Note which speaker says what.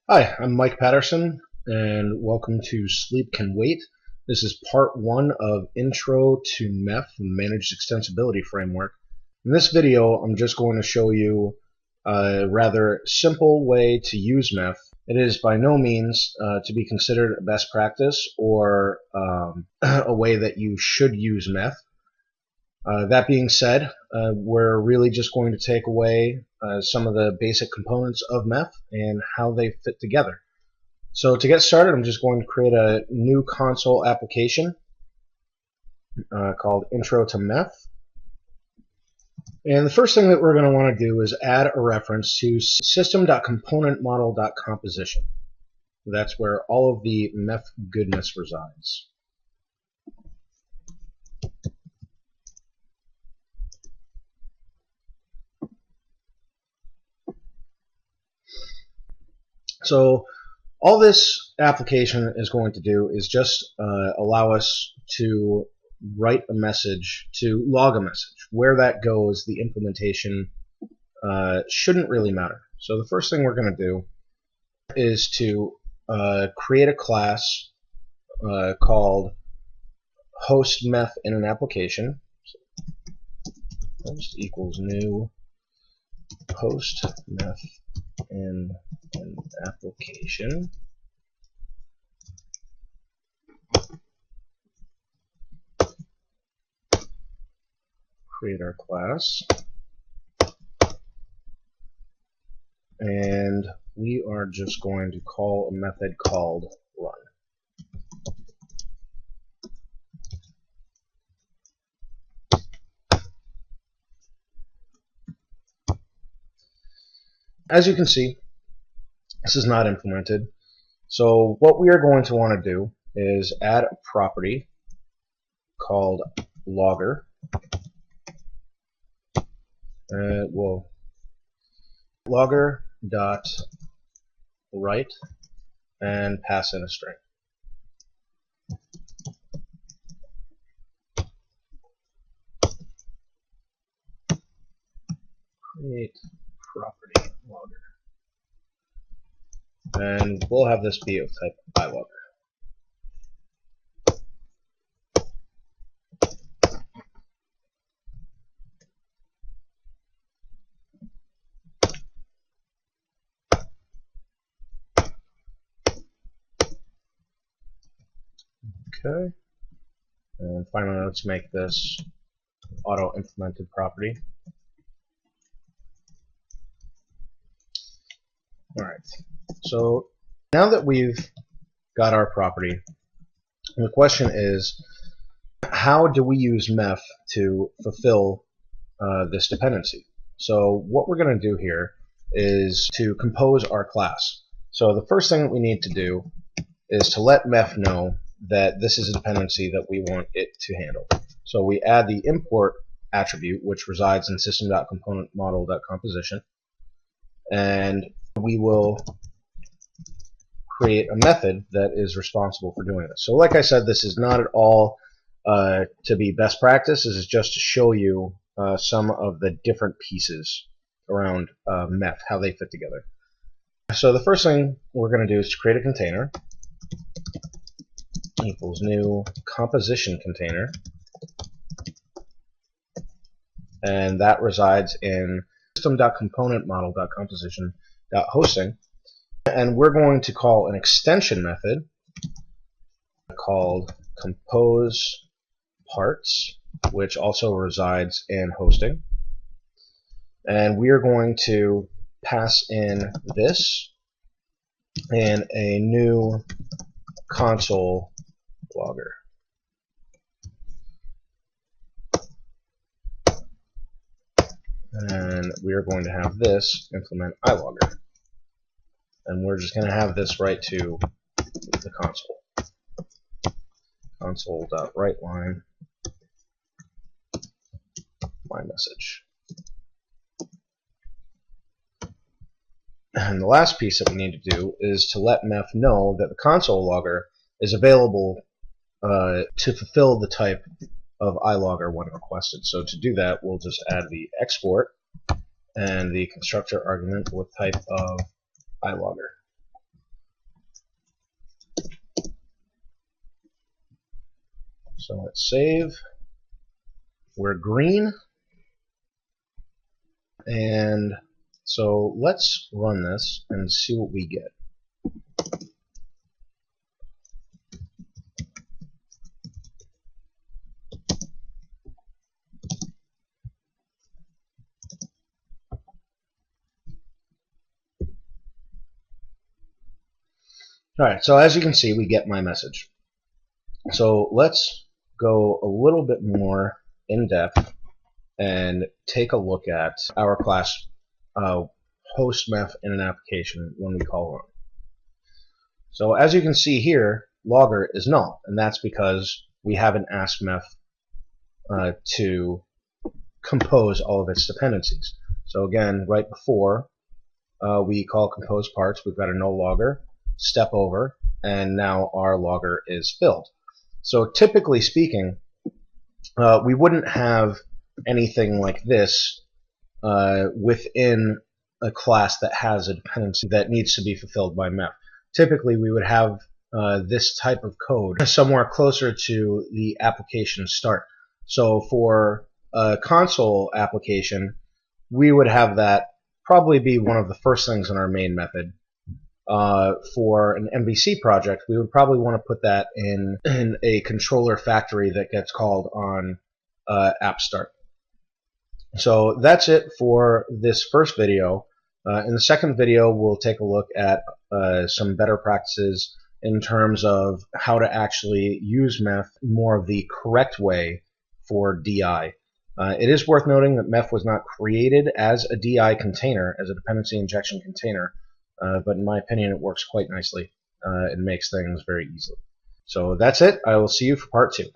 Speaker 1: Hi, I'm Mike Patterson, and welcome to Sleep Can Wait. This is part one of Intro to MEF, Managed Extensibility Framework. In this video, I'm just going to show you a rather simple way to use MEF. It is by no means to be considered a best practice or a way that you should use MEF. That being said, we're really just going to take away some of the basic components of MEF and how they fit together. So to get started, I'm just going to create a new console application called Intro to MEF. And the first thing that we're going to want to do is add a reference to system.componentModel.composition. That's where all of the MEF goodness resides. So all this application is going to do is just allow us to write a message, to log a message. Where that goes, the implementation shouldn't really matter. So the first thing we're going to do is to create a class called host MEF in an application. So host equals new host MEF in an application. Create our class, and we are just going to call a method called run. As you can see, this is not implemented. So what we are going to want to do is add a property called logger. Logger dot write and pass in a string. Create property logger, and we'll have this be of type iLogger. Okay, and finally let's make this auto-implemented property. Alright, so now that we've got our property, the question is, how do we use MEF to fulfill this dependency? So what we're going to do here is to compose our class. So the first thing that we need to do is to let MEF know that this is a dependency that we want it to handle. So we add the import attribute, which resides in system.componentModel.composition, and we will create a method that is responsible for doing this. So like I said, this is not at all to be best practice. This is just to show you some of the different pieces around MEF, how they fit together. So the first thing we're going to do is to create a container equals new composition container, and that resides in system.componentModel.composition.hosting, and we're going to call an extension method called compose parts, which also resides in hosting, and we are going to pass in this and a new console logger. And we are going to have this implement iLogger. And we're just going to have this write to the console. Console.writeLine my message. And the last piece that we need to do is to let MEF know that the console logger is available to fulfill the type of iLogger when requested. So to do that, we'll just add the export and the constructor argument with type of iLogger. So let's save. We're green. And so let's run this and see what we get. Alright, so as you can see, we get my message. So let's go a little bit more in depth and take a look at our class host MEF in an application when we call run. So as you can see here, logger is null, and that's because we haven't asked MEF to compose all of its dependencies. So again, right before we call compose parts, we've got a no logger, step over, and now our logger is filled. So typically speaking, we wouldn't have anything like this within a class that has a dependency that needs to be fulfilled by MEF. Typically, we would have this type of code somewhere closer to the application start. So for a console application, we would have that probably be one of the first things in our main method. For an MVC project, we would probably want to put that in a controller factory that gets called on app start. So that's it for this first video. In the second video, we'll take a look at some better practices in terms of how to actually use MEF more of the correct way for DI. It is worth noting that MEF was not created as a DI container, as a dependency injection container, but in my opinion, it works quite nicely and makes things very easily. So that's it. I will see you for part 2.